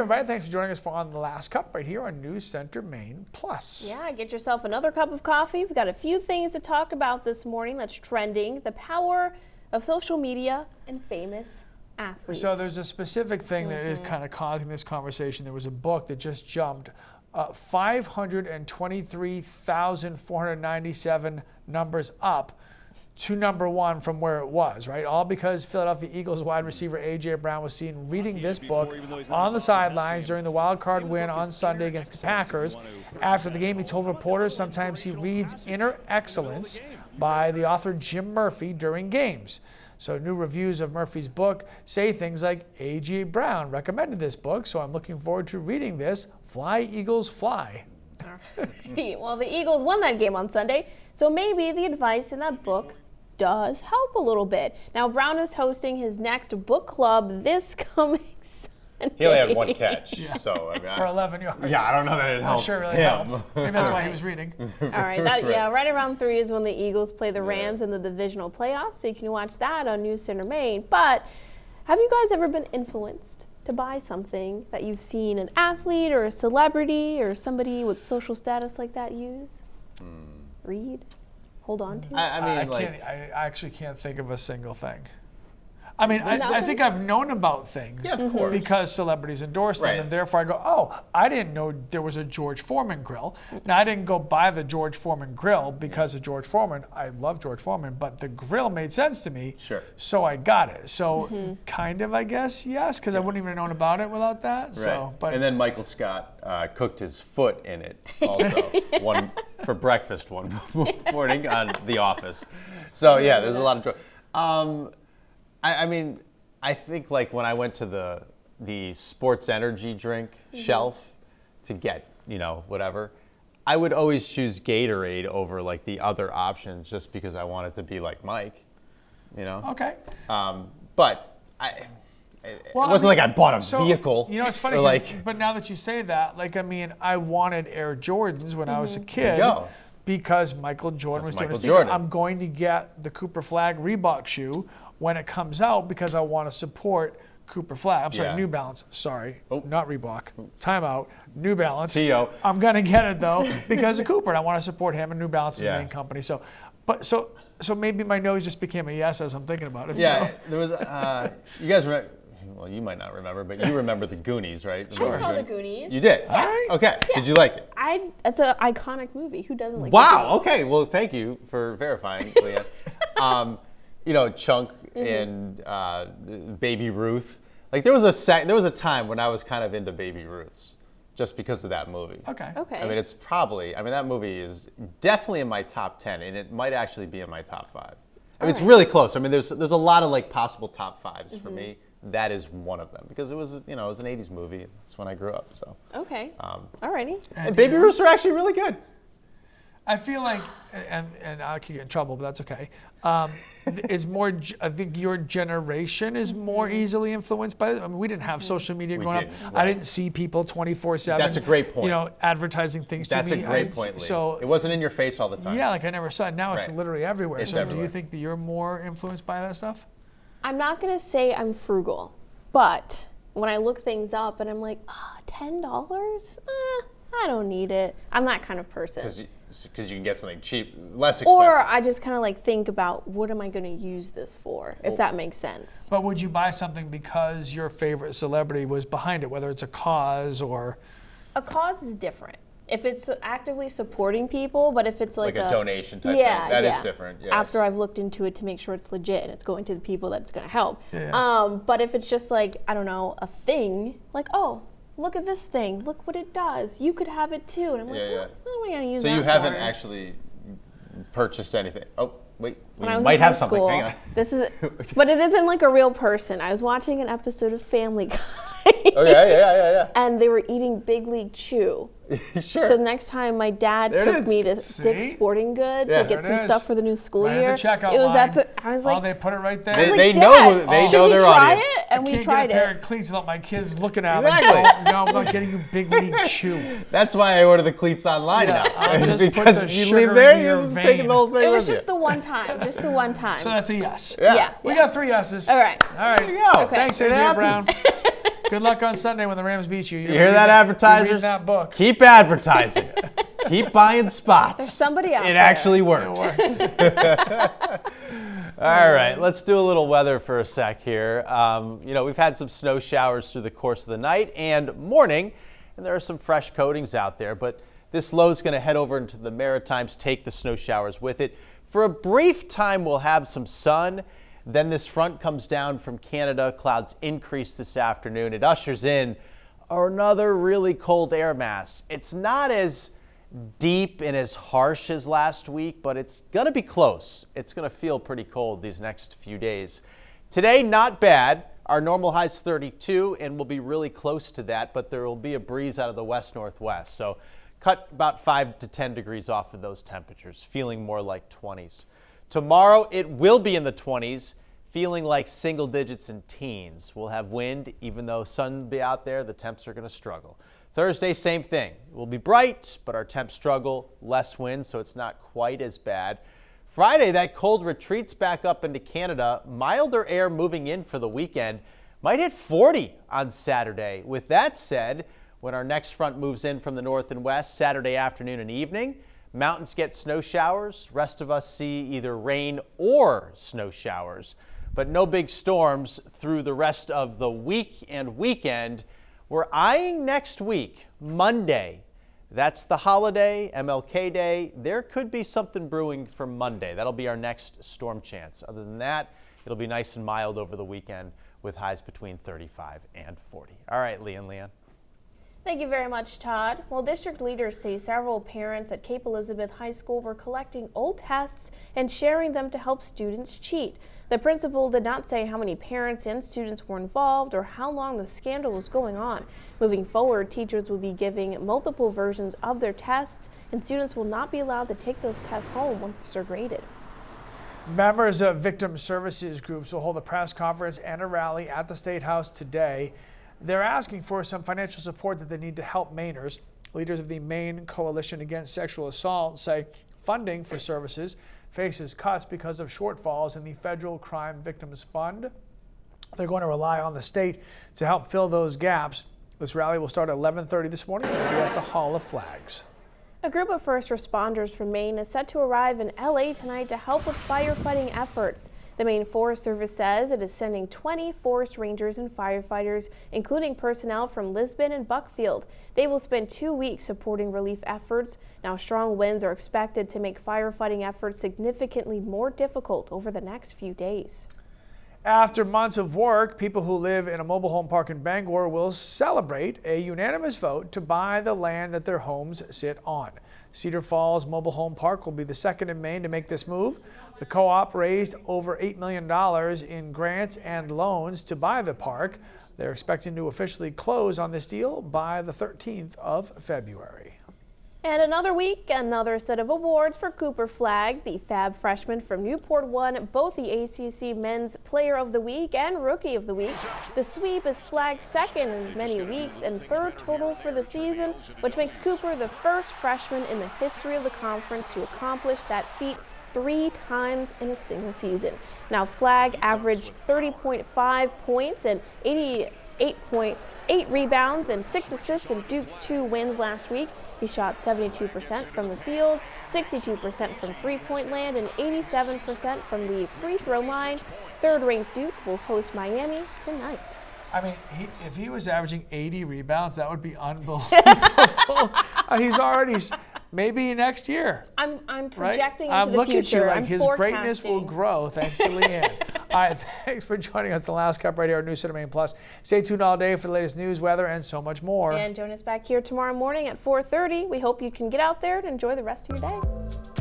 everybody. Thanks for joining us for On the Last Cup right here on News Center Maine Plus. Yeah, get yourself another cup of coffee. We've got a few things to talk about this morning that's trending. The power of social media and famous athletes. So there's a specific thing that is kind of causing this conversation. There was a book that just jumped 523,497 numbers up to number one from where it was, right? All because Philadelphia Eagles wide receiver A.J. Brown was seen reading this book on the sidelines during the wild card win on Sunday against the Packers. After the game, he told reporters sometimes he reads Inner Excellence by the author Jim Murphy during games. So new reviews of Murphy's book say things like, A.J. Brown recommended this book, so I'm looking forward to reading this. Fly, Eagles, fly. Well, the Eagles won that game on Sunday, so maybe the advice in that book does help a little bit. Now, Brown is hosting his next book club this coming Sunday. He only had one catch, so I mean, For 11 yards. Yeah, I don't know that it helped. I'm sure it really him. helped. Maybe that's why he was reading. All right, right around 3 is when the Eagles play the Rams in the divisional playoffs, so you can watch that on News Center Maine. But have you guys ever been influenced to buy something that you've seen an athlete or a celebrity or somebody with social status like that use? Read? Hold on to? I actually can't think of a single thing. I mean, I think I've known about things because celebrities endorse them, and therefore I go, oh, I didn't know there was a George Foreman grill. Now, I didn't go buy the George Foreman grill because of George Foreman. I love George Foreman, but the grill made sense to me, so I got it. So kind of, I guess, yes, because I wouldn't even have known about it without that. Right. So, but and then Michael Scott cooked his foot in it also, one for breakfast one morning on The Office. So, yeah, there's a lot of joy. I mean, I think like when I went to the sports energy drink shelf to get, whatever, I would always choose Gatorade over like the other options just because I wanted to be like Mike, Okay. But it wasn't like I bought a vehicle. It's funny, but now that you say that, I wanted Air Jordans when I was a kid. Because Michael Jordan was doing a secret. I'm going to get the Cooper Flag Reebok shoe when it comes out because I want to support Cooper Flag. I'm sorry, New Balance. Sorry, not Reebok. Timeout. New Balance. T.O. I'm going to get it, though, because of Cooper, and I want to support him, and New Balance is the main company. So maybe my nose just became a yes as I'm thinking about it. Yeah, there was, you guys remember, well, you might not remember, but you remember the Goonies, right? Sure. I saw the Goonies. You did? Yeah. Okay. Yeah. Did you like it? It's an iconic movie. Who doesn't like it? Wow. Okay. Well, thank you for verifying, Leeann. Chunk and Baby Ruth. Like there was a time when I was kind of into Baby Ruths just because of that movie. Okay. I mean, that movie is definitely in my top 10, and it might actually be in my top 5. I mean, it's really close. I mean, there's a lot of like possible top 5s for me. That is one of them because it was an 80s movie. That's when I grew up. So. Okay. Alrighty. And Baby Ruths are actually really good. I feel like, and I could get in trouble, but that's okay. It's more. I think your generation is more easily influenced by it. I mean, we didn't have social media growing up. Right. I didn't see people 24/7. That's a great point. Advertising things to me. That's a great point, Lee. So it wasn't in your face all the time. Yeah, like I never saw it. Now it's literally everywhere. It's so everywhere. Do you think that you're more influenced by that stuff? I'm not going to say I'm frugal, but when I look things up and I'm like, $10? I don't need it. I'm that kind of person. Because you can get something cheap, less expensive. Or I just kind of like think about what am I going to use this for, if that makes sense. But would you buy something because your favorite celebrity was behind it, whether it's a cause or... A cause is different. If it's actively supporting people, but if it's like a donation type thing, that is different. Yes. After I've looked into it to make sure it's legit and it's going to the people that it's going to help. Yeah. But if it's just like, I don't know, a thing, like, look at this thing. Look what it does. You could have it too. And I'm like, what am I going to use that for? So you haven't actually purchased anything. Oh, wait. We when I was might in have school, something. Hang on. But it isn't like a real person. I was watching an episode of Family Guy. Yeah. And they were eating Big League Chew. Sure. So the next time my dad took me to Dick's Sporting Good to get some stuff for the new school year. Checkout it was line. I was like, they put it right there. They know their audience. It? And we tried I can't get a pair of cleats without my kids looking at them. Exactly. No, I'm not getting you Big League Chew. That's why I order the cleats online now. Because you leave in there, your you're taking the whole thing. It was just the one time. Just the one time. So that's a yes. Yeah. We got 3 yeses. All right. There you go. Okay. Thanks, A.J. Brown. Good luck on Sunday when the Rams beat you. You hear that, advertisers? That book. Keep advertising. Keep buying spots. There's somebody out there. It actually works. It works. All right, let's do a little weather for a sec here. We've had some snow showers through the course of the night and morning, and there are some fresh coatings out there, but this low is going to head over into the Maritimes, take the snow showers with it. For a brief time, we'll have some sun. Then this front comes down from Canada. Clouds increase this afternoon. It ushers in another really cold air mass. It's not as deep and as harsh as last week, but it's going to be close. It's going to feel pretty cold these next few days. Today, not bad. Our normal high is 32, and we'll be really close to that, but there will be a breeze out of the west-northwest. So cut about 5 to 10 degrees off of those temperatures, feeling more like 20s. Tomorrow, it will be in the 20s, feeling like single digits and teens. We'll have wind, even though sun will be out there, the temps are going to struggle. Thursday, same thing. It will be bright, but our temps struggle, less wind, so it's not quite as bad. Friday, that cold retreats back up into Canada. Milder air moving in for the weekend. Might hit 40 on Saturday. With that said, when our next front moves in from the north and west Saturday afternoon and evening, mountains get snow showers. Rest of us see either rain or snow showers. But no big storms through the rest of the week and weekend. We're eyeing next week, Monday. That's the holiday, MLK Day. There could be something brewing for Monday. That'll be our next storm chance. Other than that, it'll be nice and mild over the weekend with highs between 35 and 40. All right, Leeann. Thank you very much, Todd. Well, district leaders say several parents at Cape Elizabeth High School were collecting old tests and sharing them to help students cheat. The principal did not say how many parents and students were involved or how long the scandal was going on. Moving forward, teachers will be giving multiple versions of their tests, and students will not be allowed to take those tests home once they're graded. Members of victim services groups will hold a press conference and a rally at the State House today. They're asking for some financial support that they need to help Mainers. Leaders of the Maine Coalition Against Sexual Assault say funding for services faces cuts because of shortfalls in the Federal Crime Victims Fund. They're going to rely on the state to help fill those gaps. This rally will start at 11:30 this morning and will be at the Hall of Flags. A group of first responders from Maine is set to arrive in LA tonight to help with firefighting efforts. The Maine Forest Service says it is sending 20 forest rangers and firefighters, including personnel from Lisbon and Buckfield. They will spend 2 weeks supporting relief efforts. Now, strong winds are expected to make firefighting efforts significantly more difficult over the next few days. After months of work, people who live in a mobile home park in Bangor will celebrate a unanimous vote to buy the land that their homes sit on. Cedar Falls Mobile Home Park will be the second in Maine to make this move. The co-op raised over $8 million in grants and loans to buy the park. They're expecting to officially close on this deal by the 13th of February. And another week, another set of awards for Cooper Flag. The Fab freshman from Newport won both the ACC Men's Player of the Week and Rookie of the Week. The sweep is Flag's second in as many weeks and third total for the season, which makes Cooper the first freshman in the history of the conference to accomplish that feat 3 times in a single season. Now, Flag averaged 30.5 points and 88.8 rebounds and 6 assists in Duke's 2 wins last week. He shot 72% from the field, 62% from three-point land, and 87% from the free throw line. Third-ranked Duke will host Miami tonight. I mean, if he was averaging 80 rebounds, that would be unbelievable. He's already, maybe next year. I'm projecting right? into the look future. At you like I'm his greatness will grow thanks to Leeann. All right, thanks for joining us on the Last Cup right here on News Center Maine Plus. Stay tuned all day for the latest news, weather, and so much more. And join us back here tomorrow morning at 4:30. We hope you can get out there and enjoy the rest of your day.